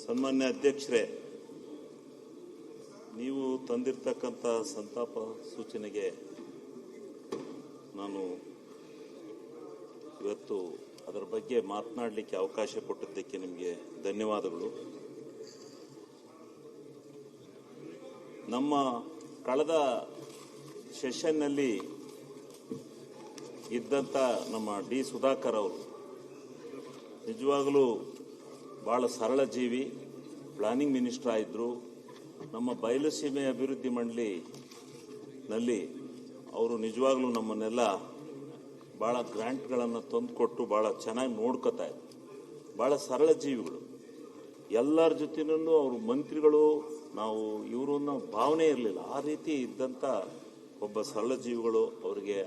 ಸನ್ಮಾನ್ಯ ಅಧ್ಯಕ್ಷರೇ, ನೀವು ತಂದಿರತಕ್ಕಂಥ ಸಂತಾಪ ಸೂಚನೆಗೆ ನಾನು ಇವತ್ತು ಅದರ ಬಗ್ಗೆ ಮಾತನಾಡಲಿಕ್ಕೆ ಅವಕಾಶ ಕೊಟ್ಟಿದ್ದಕ್ಕೆ ನಿಮಗೆ ಧನ್ಯವಾದಗಳು. ನಮ್ಮ ಕಳೆದ ಸೆಷನ್ನಲ್ಲಿ ಇದ್ದಂಥ ನಮ್ಮ ಡಿ ಸುಧಾಕರ್ ಅವರು ನಿಜವಾಗಲೂ ಭಾಳ ಸರಳ ಜೀವಿ, ಪ್ಲಾನಿಂಗ್ ಮಿನಿಸ್ಟರ್ ಆಗಿದ್ದರು. ನಮ್ಮ ಬಯಲುಸೀಮೆ ಅಭಿವೃದ್ಧಿ ಮಂಡಳಿನಲ್ಲಿ ಅವರು ನಿಜವಾಗ್ಲೂ ನಮ್ಮನ್ನೆಲ್ಲ ಭಾಳ ಗ್ರಾಂಟ್ಗಳನ್ನು ತಂದುಕೊಟ್ಟು ಭಾಳ ಚೆನ್ನಾಗಿ ನೋಡ್ಕೋತಾ ಇದ್ರು. ಭಾಳ ಸರಳ ಜೀವಿಗಳು. ಎಲ್ಲರ ಜೊತೆನೂ ಅವರು ಮಂತ್ರಿಗಳು, ನಾವು ಇವರು ಅನ್ನೋ ಭಾವನೆ ಇರಲಿಲ್ಲ. ಆ ರೀತಿ ಇದ್ದಂಥ ಒಬ್ಬ ಸರಳ ಜೀವಿಗಳು. ಅವರಿಗೆ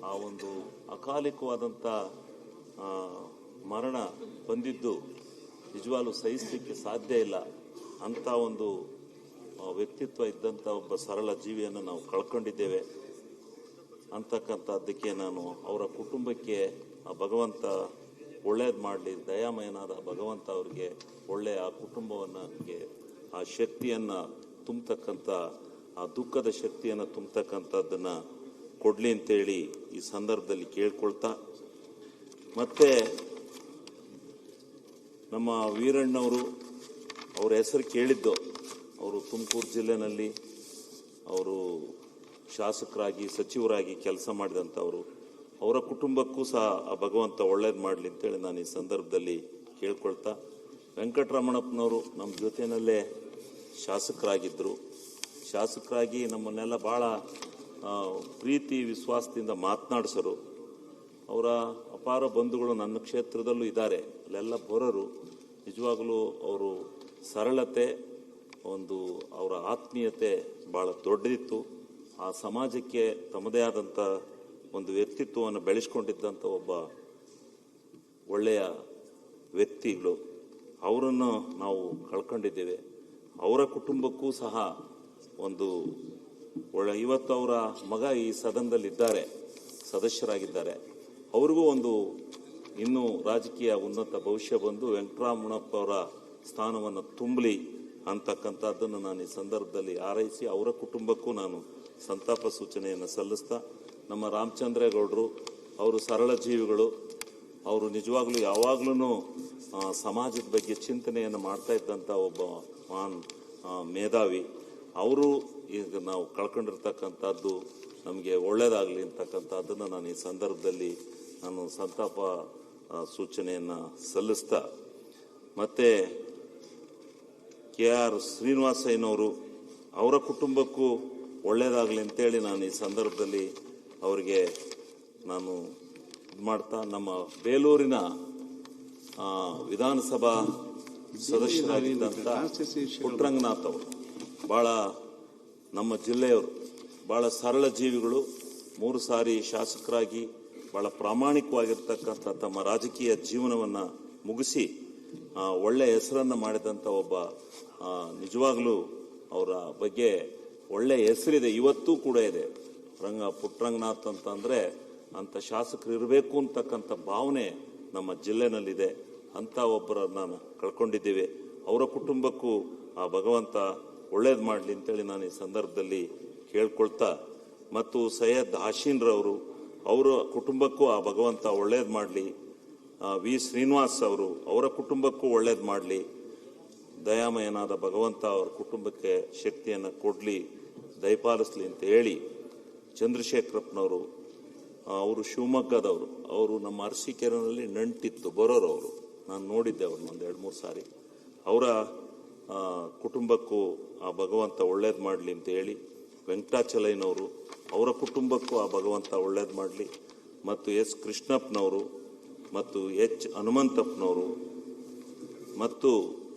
ಆ ಒಂದು ಅಕಾಲಿಕವಾದಂಥ ಮರಣ ಬಂದಿದ್ದು ನಿಜವಾಗ್ಲೂ ಸಹಿಸಲಿಕ್ಕೆ ಸಾಧ್ಯ ಇಲ್ಲ. ಅಂಥ ಒಂದು ವ್ಯಕ್ತಿತ್ವ ಇದ್ದಂಥ ಒಬ್ಬ ಸರಳ ಜೀವಿಯನ್ನು ನಾವು ಕಳ್ಕೊಂಡಿದ್ದೇವೆ ಅಂತಕ್ಕಂಥದ್ದಕ್ಕೆ ನಾನು ಅವರ ಕುಟುಂಬಕ್ಕೆ ಆ ಭಗವಂತ ಒಳ್ಳೇದು ಮಾಡಲಿ, ದಯಾಮಯನಾದ ಭಗವಂತ ಅವರಿಗೆ ಒಳ್ಳೆಯ ಆ ಕುಟುಂಬವನ್ನು ಆ ಶಕ್ತಿಯನ್ನು ತುಂಬತಕ್ಕಂಥ, ಆ ದುಃಖದ ಶಕ್ತಿಯನ್ನು ತುಂಬತಕ್ಕಂಥದ್ದನ್ನು ಕೊಡಲಿ ಅಂತೇಳಿ ಈ ಸಂದರ್ಭದಲ್ಲಿ ಕೇಳ್ಕೊಳ್ತಾ, ಮತ್ತೆ ನಮ್ಮ ವೀರಣ್ಣವರು ಅವರ ಹೆಸರು ಕೇಳಿದ್ದು, ಅವರು ತುಮಕೂರು ಜಿಲ್ಲೆನಲ್ಲಿ ಅವರು ಶಾಸಕರಾಗಿ ಸಚಿವರಾಗಿ ಕೆಲಸ ಮಾಡಿದಂಥವರು. ಅವರ ಕುಟುಂಬಕ್ಕೂ ಸಹ ಆ ಭಗವಂತ ಒಳ್ಳೇದು ಮಾಡಲಿ ಅಂತೇಳಿ ನಾನು ಈ ಸಂದರ್ಭದಲ್ಲಿ ಕೇಳ್ಕೊಳ್ತಾ, ವೆಂಕಟರಮಣಪ್ಪನವರು ನಮ್ಮ ಜೊತೆಯಲ್ಲೇ ಶಾಸಕರಾಗಿದ್ದರು. ಶಾಸಕರಾಗಿ ನಮ್ಮನ್ನೆಲ್ಲ ಭಾಳ ಪ್ರೀತಿ ವಿಶ್ವಾಸದಿಂದ ಮಾತನಾಡಿಸೋರು. ಅವರ ಅಪಾರ ಬಂಧುಗಳು ನನ್ನ ಕ್ಷೇತ್ರದಲ್ಲೂ ಇದ್ದಾರೆ, ಅಲ್ಲೆಲ್ಲ ಬರೋರು. ನಿಜವಾಗಲೂ ಅವರು ಸರಳತೆ, ಒಂದು ಅವರ ಆತ್ಮೀಯತೆ ಭಾಳ ದೊಡ್ಡದಿತ್ತು. ಆ ಸಮಾಜಕ್ಕೆ ತಮ್ಮದೇ ಆದಂಥ ಒಂದು ವ್ಯಕ್ತಿತ್ವವನ್ನು ಬೆಳೆಸ್ಕೊಂಡಿದ್ದಂಥ ಒಬ್ಬ ಒಳ್ಳೆಯ ವ್ಯಕ್ತಿಗಳು. ಅವರನ್ನು ನಾವು ಕಳ್ಕೊಂಡಿದ್ದೇವೆ. ಅವರ ಕುಟುಂಬಕ್ಕೂ ಸಹ ಒಂದು ಇವತ್ತು ಅವರ ಮಗ ಈ ಸದನದಲ್ಲಿದ್ದಾರೆ, ಸದಸ್ಯರಾಗಿದ್ದಾರೆ. ಅವ್ರಿಗೂ ಒಂದು ಇನ್ನೂ ರಾಜಕೀಯ ಉನ್ನತ ಭವಿಷ್ಯ ಬಂದು ವೆಂಕಟರಮಣಪ್ಪ ಅವರ ಸ್ಥಾನವನ್ನು ತುಂಬಲಿ ಅಂತಕ್ಕಂಥದ್ದನ್ನು ನಾನು ಈ ಸಂದರ್ಭದಲ್ಲಿ ಹಾರೈಸಿ ಅವರ ಕುಟುಂಬಕ್ಕೂ ನಾನು ಸಂತಾಪ ಸೂಚನೆಯನ್ನು ಸಲ್ಲಿಸ್ತಾ, ನಮ್ಮ ರಾಮಚಂದ್ರೇಗೌಡರು ಅವರು ಸರಳ ಜೀವಿಗಳು. ಅವರು ನಿಜವಾಗ್ಲೂ ಯಾವಾಗ್ಲೂ ಸಮಾಜದ ಬಗ್ಗೆ ಚಿಂತನೆಯನ್ನು ಮಾಡ್ತಾ ಇದ್ದಂಥ ಒಬ್ಬ ಮಹಾನ್ ಮೇಧಾವಿ. ಅವರು ಈಗ ನಾವು ಕಳ್ಕೊಂಡಿರ್ತಕ್ಕಂಥದ್ದು ನಮಗೆ ಒಳ್ಳೆಯದಾಗಲಿ ಅಂತಕ್ಕಂಥದ್ದನ್ನು ನಾನು ಈ ಸಂದರ್ಭದಲ್ಲಿ ನಾನು ಸಂತಾಪ ಸೂಚನೆಯನ್ನು ಸಲ್ಲಿಸ್ತಾ, ಮತ್ತು KR ಶ್ರೀನಿವಾಸಯ್ಯನವರು ಅವರ ಕುಟುಂಬಕ್ಕೂ ಒಳ್ಳೆಯದಾಗಲಿ ಅಂತೇಳಿ ನಾನು ಈ ಸಂದರ್ಭದಲ್ಲಿ ಅವರಿಗೆ ನಾನು ಇದು ಮಾಡ್ತಾ, ನಮ್ಮ ಬೇಲೂರಿನ ವಿಧಾನಸಭಾ ಸದಸ್ಯರಾಗಿದ್ದಂಥ ಪುಟ್ಟರಂಗನಾಥ್ ಅವರು ಭಾಳ ನಮ್ಮ ಜಿಲ್ಲೆಯವರು, ಭಾಳ ಸರಳ ಜೀವಿಗಳು. 3 ಸಾರಿ ಶಾಸಕರಾಗಿ ಭಾಳ ಪ್ರಾಮಾಣಿಕವಾಗಿರ್ತಕ್ಕಂಥ ತಮ್ಮ ರಾಜಕೀಯ ಜೀವನವನ್ನು ಮುಗಿಸಿ ಒಳ್ಳೆಯ ಹೆಸರನ್ನು ಮಾಡಿದಂಥ ಒಬ್ಬ, ನಿಜವಾಗ್ಲೂ ಅವರ ಬಗ್ಗೆ ಒಳ್ಳೆಯ ಹೆಸರಿದೆ, ಇವತ್ತೂ ಕೂಡ ಇದೆ. ಪುಟ್ಟರಂಗನಾಥ್ ಅಂತಂದರೆ ಅಂಥ ಶಾಸಕರು ಇರಬೇಕು ಅಂತಕ್ಕಂಥ ಭಾವನೆ ನಮ್ಮ ಜಿಲ್ಲೆನಲ್ಲಿದೆ. ಅಂಥ ಒಬ್ಬರನ್ನು ಕಳ್ಕೊಂಡಿದ್ದೇವೆ. ಅವರ ಕುಟುಂಬಕ್ಕೂ ಆ ಭಗವಂತ ಒಳ್ಳೇದು ಮಾಡಲಿ ಅಂತೇಳಿ ನಾನು ಈ ಸಂದರ್ಭದಲ್ಲಿ ಕೇಳ್ಕೊಳ್ತಾ, ಮತ್ತು ಸೈಯದ್ ಹಾಶೀನ್ರವರು ಅವರ ಕುಟುಂಬಕ್ಕೂ ಆ ಭಗವಂತ ಒಳ್ಳೇದು ಮಾಡಲಿ, ವಿ ಶ್ರೀನಿವಾಸ್ ಅವರು ಅವರ ಕುಟುಂಬಕ್ಕೂ ಒಳ್ಳೇದು ಮಾಡಲಿ, ದಯಾಮಯನಾದ ಭಗವಂತ ಅವರ ಕುಟುಂಬಕ್ಕೆ ಶಕ್ತಿಯನ್ನು ಕೊಡಲಿ, ದಯಪಾಲಿಸಲಿ ಅಂತ ಹೇಳಿ, ಚಂದ್ರಶೇಖರಪ್ಪನವರು ಅವರು ಶಿವಮೊಗ್ಗದವರು, ಅವರು ನಮ್ಮ ಅರಸೀಕೆರೆಯಲ್ಲಿ ನಂಟಿತ್ತು ಬರೋರು. ಅವರು ನಾನು ನೋಡಿದ್ದೆ ಅವ್ರನ್ನ ಒಂದು 2-3 ಸಾರಿ. ಅವರ ಕುಟುಂಬಕ್ಕೂ ಆ ಭಗವಂತ ಒಳ್ಳೇದು ಮಾಡಲಿ ಅಂತ ಹೇಳಿ, ವೆಂಕಟಾಚಲಯ್ಯನವರು ಅವರ ಕುಟುಂಬಕ್ಕೂ ಆ ಭಗವಂತ ಒಳ್ಳೇದು ಮಾಡಲಿ, ಮತ್ತು ಎಸ್ ಕೃಷ್ಣಪ್ಪನವರು ಮತ್ತು ಎಚ್ ಹನುಮಂತಪ್ಪನವರು ಮತ್ತು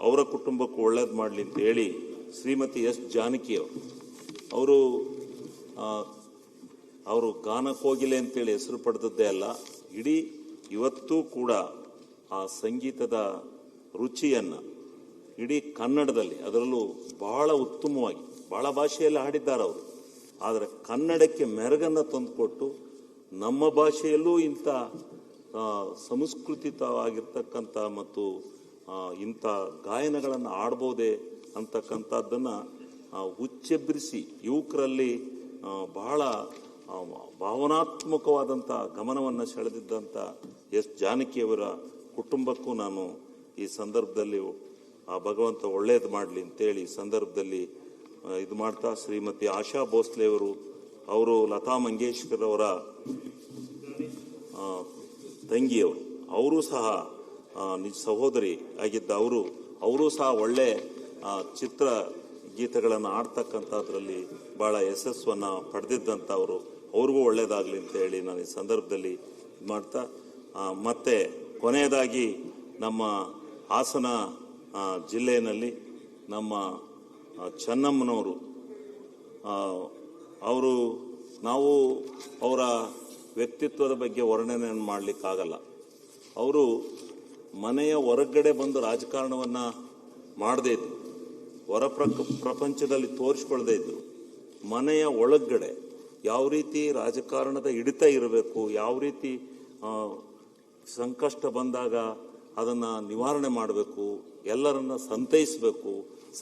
ಅವರ ಕುಟುಂಬಕ್ಕೂ ಒಳ್ಳೇದು ಮಾಡಲಿ ಅಂತ ಹೇಳಿ, ಶ್ರೀಮತಿ ಎಸ್ ಜಾನಕಿಯವರು ಅವರು ಗಾನಕೋಗಿಲೆ ಅಂತೇಳಿ ಹೆಸರು ಪಡೆದದ್ದೇ ಅಲ್ಲ, ಇಡೀ ಇವತ್ತೂ ಕೂಡ ಆ ಸಂಗೀತದ ರುಚಿಯನ್ನು ಇಡೀ ಕನ್ನಡದಲ್ಲಿ, ಅದರಲ್ಲೂ ಬಹಳ ಉತ್ತಮವಾಗಿ ಬಹಳ ಭಾಷೆಯಲ್ಲಿ ಹಾಡಿದ್ದಾರೆ ಅವರು. ಆದರೆ ಕನ್ನಡಕ್ಕೆ ಮೆರುಗನ್ನು ತಂದುಕೊಟ್ಟು ನಮ್ಮ ಭಾಷೆಯಲ್ಲೂ ಇಂಥ ಸಂಸ್ಕೃತಿತವಾಗಿರ್ತಕ್ಕಂಥ ಮತ್ತು ಇಂಥ ಗಾಯನಗಳನ್ನು ಆಡ್ಬೋದೇ ಅಂತಕ್ಕಂಥದ್ದನ್ನು ಉಚ್ಚೆಬ್ಬಿಸಿ ಯುವಕರಲ್ಲಿ ಬಹಳ ಭಾವನಾತ್ಮಕವಾದಂಥ ಗಮನವನ್ನು ಸೆಳೆದಿದ್ದಂಥ ಎಸ್ ಜಾನಕಿಯವರ ಕುಟುಂಬಕ್ಕೂ ನಾನು ಈ ಸಂದರ್ಭದಲ್ಲಿ ಆ ಭಗವಂತ ಒಳ್ಳೇದು ಮಾಡಲಿ ಅಂತೇಳಿ ಸಂದರ್ಭದಲ್ಲಿ ಇದು ಮಾಡ್ತಾ, ಶ್ರೀಮತಿ ಆಶಾ ಭೋಸ್ಲೆ ಅವರು ಲತಾ ಮಂಗೇಶ್ಕರ್ ಅವರ ತಂಗಿಯವರು, ಅವರು ಸಹ ನಿಜ ಸಹೋದರಿ ಆಗಿದ್ದ ಅವರು ಸಹ ಒಳ್ಳೆ ಚಿತ್ರ ಗೀತೆಗಳನ್ನು ಆಡ್ತಕ್ಕಂಥದ್ರಲ್ಲಿ ಭಾಳ ಯಶಸ್ಸನ್ನು ಪಡೆದಿದ್ದಂಥವರು, ಅವ್ರಿಗೂ ಒಳ್ಳೆಯದಾಗಲಿ ಅಂತ ಹೇಳಿ ನಾನು ಈ ಸಂದರ್ಭದಲ್ಲಿ ಮಾಡ್ತಾ, ಮತ್ತೆ ಕೊನೆಯದಾಗಿ ನಮ್ಮ ಹಾಸನ ಜಿಲ್ಲೆಯಲ್ಲಿ ನಮ್ಮ ಚೆನ್ನಮ್ಮನವರು ನಾವು ಅವರ ವ್ಯಕ್ತಿತ್ವದ ಬಗ್ಗೆ ವರ್ಣನೆಯನ್ನು ಮಾಡಲಿಕ್ಕಾಗಲ್ಲ. ಅವರು ಮನೆಯ ಹೊರಗಡೆ ಬಂದು ರಾಜಕಾರಣವನ್ನು ಮಾಡದೇ ಇದ್ರು, ಹೊರ ಪ್ರಪಂಚದಲ್ಲಿ ತೋರಿಸ್ಕೊಳ್ದೇ ಇದ್ರು. ಮನೆಯ ಒಳಗಡೆ ಯಾವ ರೀತಿ ರಾಜಕಾರಣದ ಹಿಡಿತ ಇರಬೇಕು, ಯಾವ ರೀತಿ ಸಂಕಷ್ಟ ಬಂದಾಗ ಅದನ್ನು ನಿವಾರಣೆ ಮಾಡಬೇಕು, ಎಲ್ಲರನ್ನ ಸಂತೈಸಬೇಕು,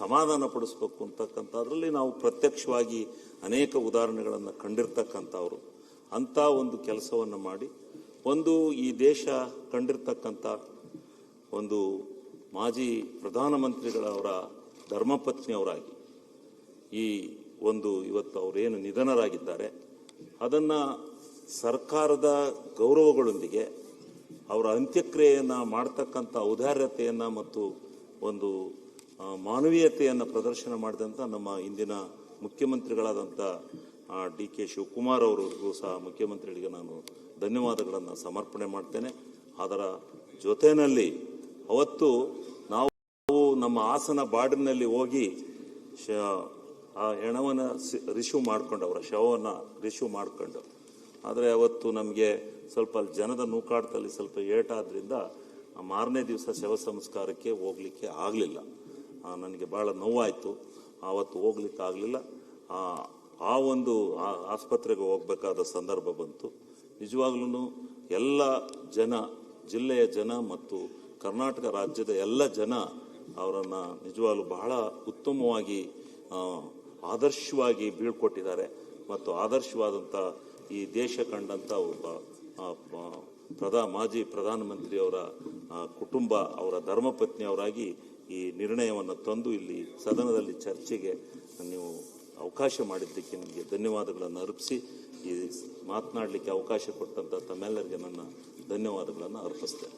ಸಮಾಧಾನ ಪಡಿಸ್ಬೇಕು ಅಂತಕ್ಕಂಥದ್ರಲ್ಲಿ ನಾವು ಪ್ರತ್ಯಕ್ಷವಾಗಿ ಅನೇಕ ಉದಾಹರಣೆಗಳನ್ನು ಕಂಡಿರ್ತಕ್ಕಂಥವ್ರು. ಅಂಥ ಒಂದು ಕೆಲಸವನ್ನು ಮಾಡಿ ಈ ದೇಶ ಕಂಡಿರ್ತಕ್ಕಂಥ ಒಂದು ಮಾಜಿ ಪ್ರಧಾನಮಂತ್ರಿಗಳವರ ಧರ್ಮಪತ್ನಿಯವರಾಗಿ ಇವತ್ತು ಅವರೇನು ನಿಧನರಾಗಿದ್ದಾರೆ ಅದನ್ನು ಸರ್ಕಾರದ ಗೌರವಗಳೊಂದಿಗೆ ಅವರ ಅಂತ್ಯಕ್ರಿಯೆಯನ್ನು ಮಾಡ್ತಕ್ಕಂಥ ಔದಾರ್ಯತೆಯನ್ನು ಮತ್ತು ಒಂದು ಮಾನವೀಯತೆಯನ್ನು ಪ್ರದರ್ಶನ ಮಾಡಿದಂಥ ನಮ್ಮ ಇಂದಿನ ಮುಖ್ಯಮಂತ್ರಿಗಳಾದಂಥ DK ಶಿವಕುಮಾರ್ ಅವರಿಗೂ ಸಹ ಮುಖ್ಯಮಂತ್ರಿಗಳಿಗೆ ನಾನು ಧನ್ಯವಾದಗಳನ್ನು ಸಮರ್ಪಣೆ ಮಾಡ್ತೇನೆ. ಅದರ ಜೊತೆಯಲ್ಲಿ ಅವತ್ತು ನಾವು ನಮ್ಮ ಹಾಸನ ಬಾರ್ಡರ್ನಲ್ಲಿ ಹೋಗಿ ಆ ಹೆಣವನ್ನು ರಿಸೀವ್ ಮಾಡ್ಕೊಂಡು, ಅವರ ಶವವನ್ನು ರಿಸೀವ್ ಮಾಡ್ಕೊಂಡು, ಆದರೆ ಅವತ್ತು ನಮಗೆ ಸ್ವಲ್ಪ ಜನದ ನೂಕಾಟದಲ್ಲಿ ಸ್ವಲ್ಪ ಏಟಾದ್ರಿಂದ ಮಾರನೇ ದಿವಸ ಶವ ಸಂಸ್ಕಾರಕ್ಕೆ ಹೋಗ್ಲಿಕ್ಕೆ ಆಗಲಿಲ್ಲ. ನನಗೆ ಭಾಳ ನೋವಾಯಿತು, ಆವತ್ತು ಹೋಗ್ಲಿಕ್ಕೆ ಆಗಲಿಲ್ಲ. ಆಸ್ಪತ್ರೆಗೆ ಹೋಗಬೇಕಾದ ಸಂದರ್ಭ ಬಂತು. ನಿಜವಾಗ್ಲೂ ಎಲ್ಲ ಜನ, ಜಿಲ್ಲೆಯ ಜನ ಮತ್ತು ಕರ್ನಾಟಕ ರಾಜ್ಯದ ಎಲ್ಲ ಜನ ಅವರನ್ನು ನಿಜವಾಗ್ಲೂ ಬಹಳ ಉತ್ತಮವಾಗಿ ಆದರ್ಶವಾಗಿ ಬೀಳ್ಕೊಟ್ಟಿದ್ದಾರೆ. ಮತ್ತು ಆದರ್ಶವಾದಂಥ ಈ ದೇಶ ಕಂಡಂಥ ಒಬ್ಬ ಮಾಜಿ ಪ್ರಧಾನಮಂತ್ರಿಯವರ ಕುಟುಂಬ, ಅವರ ಧರ್ಮಪತ್ನಿಯವರಾಗಿ ಈ ನಿರ್ಣಯವನ್ನು ತಂದು ಇಲ್ಲಿ ಸದನದಲ್ಲಿ ಚರ್ಚೆಗೆ ನೀವು ಅವಕಾಶ ಮಾಡಿದ್ದಕ್ಕೆ ನಿಮಗೆ ಧನ್ಯವಾದಗಳನ್ನು ಅರ್ಪಿಸಿ ಈ ಮಾತನಾಡಲಿಕ್ಕೆ ಅವಕಾಶ ಕೊಟ್ಟಂಥ ತಮ್ಮೆಲ್ಲರಿಗೆ ನನ್ನ ಧನ್ಯವಾದಗಳನ್ನು ಅರ್ಪಿಸ್ತೇನೆ.